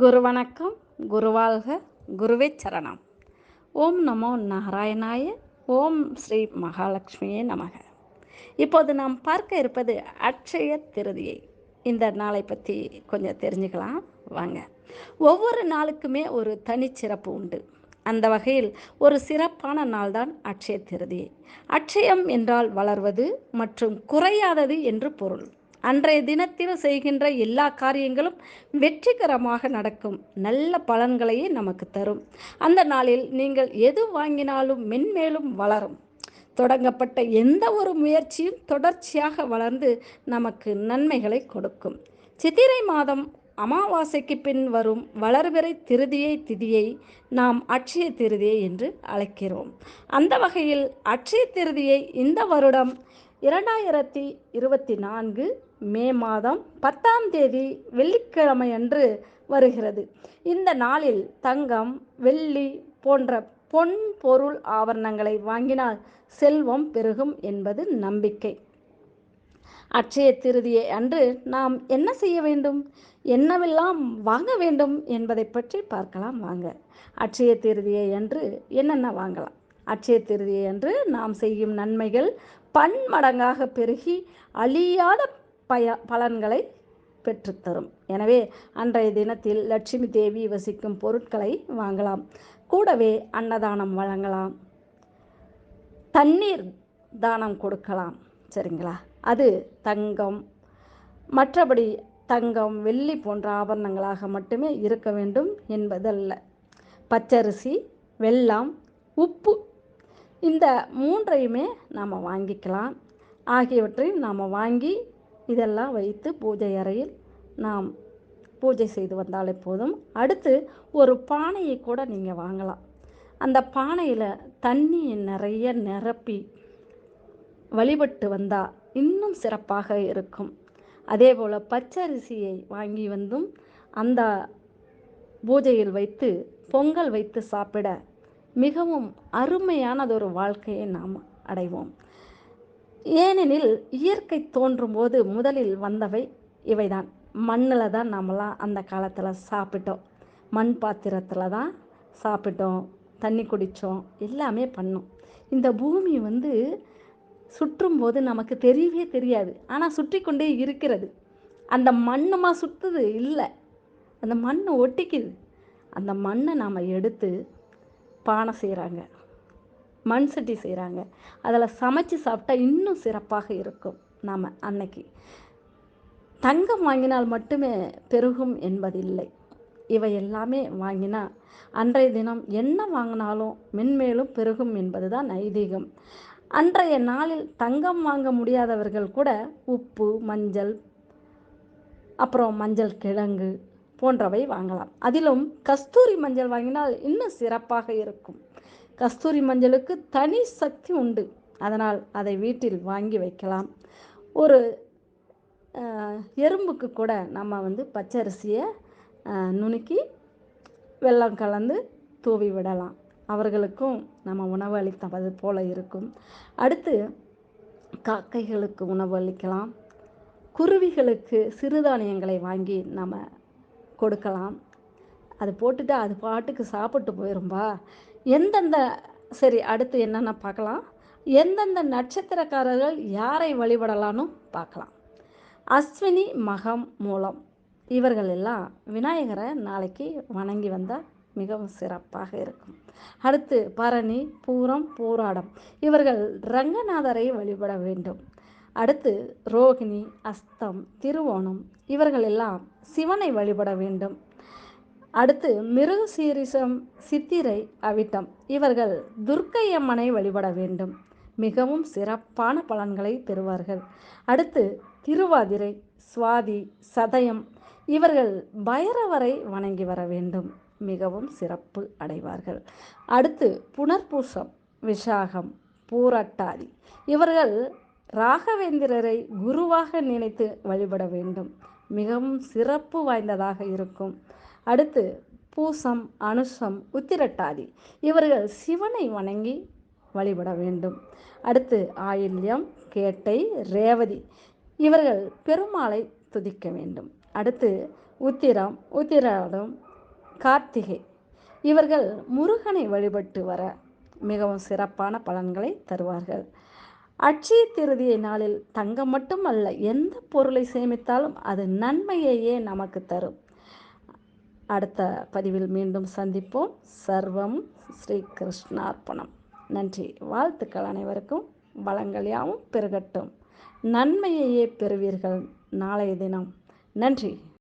குரு வணக்கம். குருவாழ்க. குருவே சரணம். ஓம் நமோ நாராயணாய. ஓம் ஸ்ரீ மகாலட்சுமியே நமக. இப்போது நாம் பார்க்க இருப்பது அட்சய திருதியை. இந்த நாளை பற்றி கொஞ்சம் தெரிஞ்சுக்கலாம் வாங்க. ஒவ்வொரு நாளுக்குமே ஒரு தனிச்சிறப்பு உண்டு. அந்த வகையில் ஒரு சிறப்பான நாள்தான் அட்சய திருதியை. அட்சயம் என்றால் வளர்வது மற்றும் குறையாதது என்று பொருள். அன்றைய தினத்தில் செய்கின்ற எல்லா காரியங்களும் வெற்றிகரமாக நடக்கும், நல்ல பலன்களையே நமக்கு தரும். அந்த நாளில் நீங்கள் எது வாங்கினாலும் மென்மேலும் வளரும். தொடங்கப்பட்ட எந்த ஒரு முயற்சியும் தொடர்ச்சியாக வளர்ந்து நமக்கு நன்மைகளை கொடுக்கும். சித்திரை மாதம் அமாவாசைக்கு பின் வரும் வளர்பிறை திருதியை திதியை நாம் அட்சய திருதியை என்று அழைக்கிறோம். அந்த வகையில் அட்சய திருதியை இந்த வருடம் 2024 மே மாதம் 10ஆம் தேதி வெள்ளிக்கிழமை அன்று வருகிறது. இந்த நாளில் தங்கம், வெள்ளி போன்ற பொன் பொருள் ஆபரணங்களை வாங்கினால் செல்வம் பெருகும் என்பது நம்பிக்கை. அட்சய திருதியை அன்று நாம் என்ன செய்ய வேண்டும், என்னவெல்லாம் வாங்க வேண்டும் என்பதை பற்றி பார்க்கலாம் வாங்க. அட்சய திருதியை அன்று என்னென்ன வாங்கலாம்? அட்சய திருதியை அன்று நாம் செய்யும் நன்மைகள் பன்மடங்காக பெருகி அழியாத பலன்களை பெற்றுத்தரும். எனவே அன்றைய தினத்தில் லட்சுமி தேவி வசிக்கும் பொருட்களை வாங்கலாம். கூடவே அன்னதானம் வழங்கலாம், தண்ணீர் தானம் கொடுக்கலாம். சரிங்களா? அது தங்கம், மற்றபடி தங்கம், வெள்ளி போன்ற ஆபரணங்களாக மட்டுமே இருக்க வேண்டும் என்பதல்ல. பச்சரிசி, வெல்லம், உப்பு இந்த மூன்றையுமே நாம் வாங்கிக்கலாம். ஆகியவற்றையும் நாம் வாங்கி இதெல்லாம் வைத்து பூஜை அறையில் நாம் பூஜை செய்து வந்தாலே போதும். அடுத்து ஒரு பானையை கூட நீங்கள் வாங்கலாம். அந்த பானையில் தண்ணி நிறைய நிரப்பி வழிபட்டு வந்தால் இன்னும் சிறப்பாக இருக்கும். அதே போல் பச்சரிசியை வாங்கி வந்தும் அந்த பூஜையில் வைத்து பொங்கல் வைத்து சாப்பிட மிகவும் அருமையானதொரு வாழ்க்கையை நாம் அடைவோம். ஏனெனில் இயற்கை தோன்றும் போது முதலில் வந்தவை இவைதான். மண்ணில் தான் நாமெல்லாம் அந்த காலத்தில் சாப்பிட்டோம். மண் பாத்திரத்தில் தான் சாப்பிட்டோம், தண்ணி குடித்தோம், எல்லாமே பண்ணோம். இந்த பூமி சுற்றும் போது நமக்கு தெரியவே தெரியாது. ஆனால் சுற்றி கொண்டே இருக்கிறது. அந்த மண்ணுமா சுற்றுது? இல்லை, அந்த மண் ஒட்டிக்குது. அந்த மண்ணை நாம் எடுத்து பானை செய்கிறாங்க, மண் சட்டி செய்கிறாங்க. அதில் சமைச்சு சாப்பிட்டா இன்னும் சிறப்பாக இருக்கும். நாம் அன்னைக்கு தங்கம் வாங்கினால் மட்டுமே பெருகும் என்பதில்லை. இவை எல்லாமே வாங்கினா அன்றைய தினம் என்ன வாங்கினாலும் மென்மேலும் பெருகும் என்பது தான் ஐதீகம். அன்றைய நாளில் தங்கம் வாங்க முடியாதவர்கள் கூட உப்பு, மஞ்சள், அப்புறம் மஞ்சள் கிழங்கு போன்றவை வாங்கலாம். அதிலும் கஸ்தூரி மஞ்சள் வாங்கினால் இன்னும் சிறப்பாக இருக்கும். கஸ்தூரி மஞ்சளுக்கு தனி சக்தி உண்டு. அதனால் அதை வீட்டில் வாங்கி வைக்கலாம். ஒரு எறும்புக்கு கூட நம்ம பச்சரிசியை நுணுக்கி வெல்லம் கலந்து தூவி விடலாம். அவர்களுக்கும் நம்ம உணவு அளித்தது போல இருக்கும். அடுத்து காக்கைகளுக்கு உணவு அளிக்கலாம். குருவிகளுக்கு சிறுதானியங்களை வாங்கி நம்ம கொடுக்கலாம். அது போட்டுட்டு அது பாட்டுக்கு சாப்பிட்டு போயிரும்பா. சரி, அடுத்து என்னென்ன பார்க்கலாம். எந்தெந்த நட்சத்திரக்காரர்கள் யாரை வழிபடலான்னு பார்க்கலாம். அஸ்வினி, மகம், மூலம் இவர்கள் எல்லாம் விநாயகரை நாளைக்கு வணங்கி வந்தால் மிகவும் சிறப்பாக இருக்கும். அடுத்து பரணி, பூரம், பூராடம் இவர்கள் ரங்கநாதரை வழிபட வேண்டும். அடுத்து ரோகிணி, அஸ்தம், திருவோணம் இவர்கள் எல்லாம் சிவனை வழிபட வேண்டும். அடுத்து மிருகசீரிசம், சித்திரை, அவிட்டம் இவர்கள் துர்க்கை அம்மனை வழிபட வேண்டும். மிகவும் சிறப்பான பலன்களை பெறுவார்கள். அடுத்து திருவாதிரை, சுவாதி, சதயம் இவர்கள் பைரவரை வணங்கி வர வேண்டும். மிகவும் சிறப்பு அடைவார்கள். அடுத்து புனர்பூசம், விஷாகம், பூரட்டாதி இவர்கள் ராகவேந்திரரை குருவாக நினைத்து வழிபட வேண்டும். மிகவும் சிறப்பு வாய்ந்ததாக இருக்கும். அடுத்து பூசம், அனுஷம், உத்திரட்டாதி இவர்கள் சிவனை வணங்கி வழிபட வேண்டும். அடுத்து ஆயில்யம், கேட்டை, ரேவதி இவர்கள் பெருமாளை துதிக்க வேண்டும். அடுத்து உத்திரம், உத்திராடம் கார்த்திகை இவர்கள் முருகனை வழிபட்டு வர மிகவும் சிறப்பான பலன்களை தருவார்கள். அட்சய திருதியை நாளில் தங்கம் மட்டுமல்ல, எந்த பொருளை சேமித்தாலும் அது நன்மையையே நமக்கு தரும். அடுத்த பதிவில் மீண்டும் சந்திப்போம். சர்வம் ஸ்ரீ கிருஷ்ணார்ப்பணம். நன்றி. வாழ்த்துக்கள் அனைவருக்கும். வளங்கள் யாவும் பெருகட்டும். நன்மையையே பெறுவீர்கள் நாளைய தினம். நன்றி.